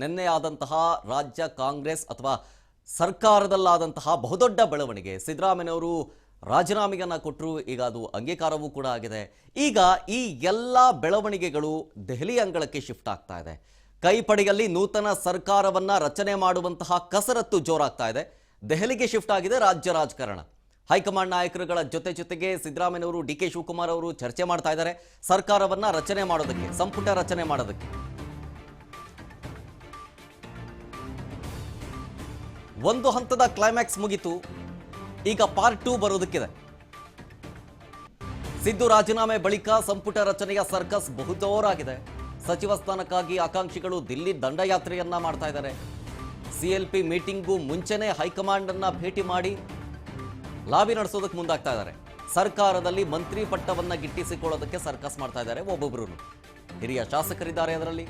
ನಿನ್ನೆ ಆದಂತಹ ರಾಜ್ಯ ಕಾಂಗ್ರೆಸ್ ಅಥವಾ ಸರ್ಕಾರದಲ್ಲಾದಂತಹ ಬಹುದೊಡ್ಡ ಬೆಳವಣಿಗೆ ಸಿದ್ದರಾಮಯ್ಯನವರು ರಾಜೀನಾಮೆಯನ್ನು ಕೊಟ್ಟರು. ಈಗ ಅದು ಅಂಗೀಕಾರವೂ ಕೂಡ ಆಗಿದೆ. ಈಗ ಈ ಎಲ್ಲ ಬೆಳವಣಿಗೆಗಳು ದೆಹಲಿ ಅಂಗಳಕ್ಕೆ ಶಿಫ್ಟ್ ಆಗ್ತಾ ಇದೆ. ಕೈಪಡೆಯಲ್ಲಿ ನೂತನ ಸರ್ಕಾರವನ್ನ ರಚನೆ ಮಾಡುವಂತಹ ಕಸರತ್ತು ಜೋರಾಗ್ತಾ ಇದೆ. ದೆಹಲಿಗೆ ಶಿಫ್ಟ್ ಆಗಿದೆ ರಾಜ್ಯ ರಾಜಕಾರಣ. ಹೈಕಮಾಂಡ್ ನಾಯಕರುಗಳ ಜೊತೆಗೆ ಸಿದ್ದರಾಮಯ್ಯನವರು ಡಿಕೆ ಶಿವಕುಮಾರ್ ಅವರು ಚರ್ಚೆ ಮಾಡ್ತಾ ಇದ್ದಾರೆ ಸರ್ಕಾರವನ್ನ ರಚನೆ ಮಾಡೋದಕ್ಕೆ, ಸಂಪುಟ ರಚನೆ ಮಾಡೋದಕ್ಕೆ. ಒಂದು ಹಂತದ ಕ್ಲೈಮ್ಯಾಕ್ಸ್ ಮುಗಿತು. ಈಗ ಪಾರ್ಟ್ 2 ಬರೋದಕ್ಕಿದೆ. ಸಿದ್ದು ರಾಜೀನಾಮೆ ಬಳಿಕ ಸಂಪುಟ ರಚನೆಯ ಸರ್ಕಸ್ ಬಹುಜೋರಾಗಿದೆ. ಸಚಿವ ಸ್ಥಾನಕ್ಕಾಗಿ ಆಕಾಂಕ್ಷಿಗಳು ದಿಲ್ಲಿ ದಂಡಯಾತ್ರೆಯನ್ನ ಮಾಡ್ತಾ ಇದ್ದಾರೆ. ಸಿಎಲ್ಪಿ ಮೀಟಿಂಗ್ಗೂ ಮುಂಚೆನೇ ಹೈಕಮಾಂಡ್ ಅನ್ನ ಭೇಟಿ ಮಾಡಿ ಲಾಬಿ ನಡೆಸೋದಕ್ಕೆ ಮುಂದಾಗ್ತಾ ಇದ್ದಾರೆ. ಸರ್ಕಾರದಲ್ಲಿ ಮಂತ್ರಿ ಪಟ್ಟವನ್ನ ಗಿಟ್ಟಿಸಿಕೊಳ್ಳೋದಕ್ಕೆ ಸರ್ಕಸ್ ಮಾಡ್ತಾ ಇದ್ದಾರೆ. ಒಬ್ಬೊಬ್ಬರು ಹಿರಿಯ ಶಾಸಕರಿದ್ದಾರೆ, ಅದರಲ್ಲಿ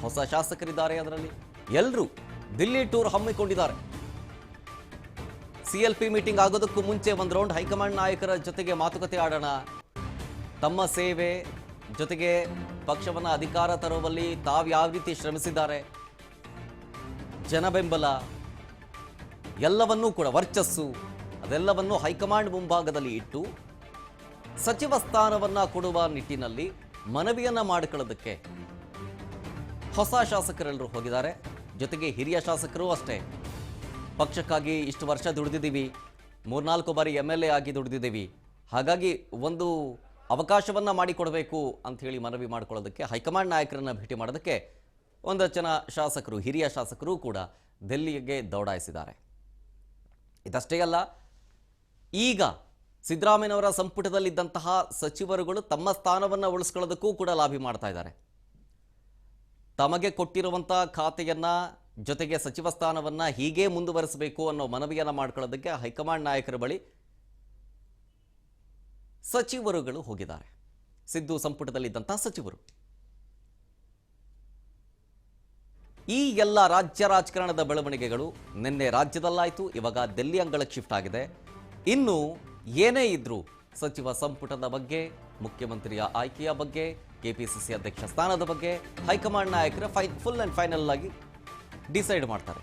ಹೊಸ ಶಾಸಕರಿದ್ದಾರೆ, ಅದರಲ್ಲಿ ಎಲ್ಲರೂ ದಿಲ್ಲಿ ಟೂರ್ ಹಮ್ಮಿಕೊಂಡಿದ್ದಾರೆ. ಸಿಎಲ್ಪಿ ಮೀಟಿಂಗ್ ಆಗೋದಕ್ಕೂ ಮುಂಚೆ ಒಂದು ರೌಂಡ್ ಹೈಕಮಾಂಡ್ ನಾಯಕರ ಜೊತೆಗೆ ಮಾತುಕತೆ ಆಡೋಣ, ತಮ್ಮ ಸೇವೆ ಜೊತೆಗೆ ಪಕ್ಷವನ್ನು ಅಧಿಕಾರ ತರುವಲ್ಲಿ ತಾವು ಯಾವ ರೀತಿ ಶ್ರಮಿಸಿದ್ದಾರೆ, ಜನಬೆಂಬಲ ಎಲ್ಲವನ್ನೂ ಕೂಡ ವರ್ಚಸ್ಸು ಅದೆಲ್ಲವನ್ನು ಹೈಕಮಾಂಡ್ ಮುಂಭಾಗದಲ್ಲಿ ಇಟ್ಟು ಸಚಿವ ಸ್ಥಾನವನ್ನ ಕೊಡುವ ನಿಟ್ಟಿನಲ್ಲಿ ಮನವಿಯನ್ನ ಮಾಡಿಕೊಳ್ಳೋದಕ್ಕೆ ಹೊಸ ಶಾಸಕರೆಲ್ಲರೂ ಹೋಗಿದ್ದಾರೆ. ಜೊತೆಗೆ ಹಿರಿಯ ಶಾಸಕರು ಅಷ್ಟೇ. ಪಕ್ಷಕ್ಕಾಗಿ ಇಷ್ಟು ವರ್ಷ ದುಡಿದಿದ್ದೀವಿ, 3-4 ಬಾರಿ MLA ಆಗಿ ದುಡಿದಿದ್ದೀವಿ, ಹಾಗಾಗಿ ಒಂದು ಅವಕಾಶವನ್ನ ಮಾಡಿಕೊಡಬೇಕು ಅಂತ ಹೇಳಿ ಮನವಿ ಮಾಡಿಕೊಳ್ಳೋದಕ್ಕೆ ಹೈಕಮಾಂಡ್ ನಾಯಕರನ್ನ ಭೇಟಿ ಮಾಡೋದಕ್ಕೆ ಒಂದಷ್ಟು ಜನ ಶಾಸಕರು, ಹಿರಿಯ ಶಾಸಕರು ಕೂಡ ದಿಲ್ಲಿಗೆ ದೌಡಾಯಿಸಿದ್ದಾರೆ. ಇದಷ್ಟೇ ಅಲ್ಲ, ಈಗ ಸಿದ್ದರಾಮಯ್ಯನವರ ಸಂಪುಟದಲ್ಲಿದ್ದಂತಹ ಸಚಿವರುಗಳು ತಮ್ಮ ಸ್ಥಾನವನ್ನು ಉಳಿಸ್ಕೊಳ್ಳೋದಕ್ಕೂ ಕೂಡ ಲಾಬಿ ಮಾಡ್ತಾ ಇದ್ದಾರೆ. ತಮಗೆ ಕೊಟ್ಟಿರುವಂಥ ಖಾತೆಯನ್ನ ಜೊತೆಗೆ ಸಚಿವ ಸ್ಥಾನವನ್ನ ಹೀಗೆ ಮುಂದುವರಿಸಬೇಕು ಅನ್ನೋ ಮನವಿಯನ್ನ ಮಾಡ್ಕೊಳ್ಳೋದಕ್ಕೆ ಹೈಕಮಾಂಡ್ ನಾಯಕರ ಬಳಿ ಸಚಿವರುಗಳು ಹೋಗಿದ್ದಾರೆ. ಸಿದ್ದು ಸಂಪುಟದಲ್ಲಿದ್ದಂತಹ ಸಚಿವರು. ಈ ಎಲ್ಲ ರಾಜ್ಯ ರಾಜಕಾರಣದ ಬೆಳವಣಿಗೆಗಳು ನಿನ್ನೆ ರಾಜ್ಯದಲ್ಲಾಯಿತು, ಇವಾಗ ದಿಲ್ಲಿ ಅಂಗಳಕ್ಕೆ ಶಿಫ್ಟ್ ಆಗಿದೆ. ಇನ್ನು ಏನೇ ಇದ್ರೂ ಸಚಿವ ಸಂಪುಟದ ಬಗ್ಗೆ, ಮುಖ್ಯಮಂತ್ರಿಯ ಆಯ್ಕೆಯ ಬಗ್ಗೆ, ಕೆಪಿಸಿಸಿ ಅಧ್ಯಕ್ಷ ಸ್ಥಾನದ ಬಗ್ಗೆ ಹೈಕಮಾಂಡ್ ನಾಯಕರ ಫುಲ್ ಅಂಡ್ ಫೈನಲ್ ಆಗಿ ಡಿಸೈಡ್ ಮಾಡ್ತಾರೆ.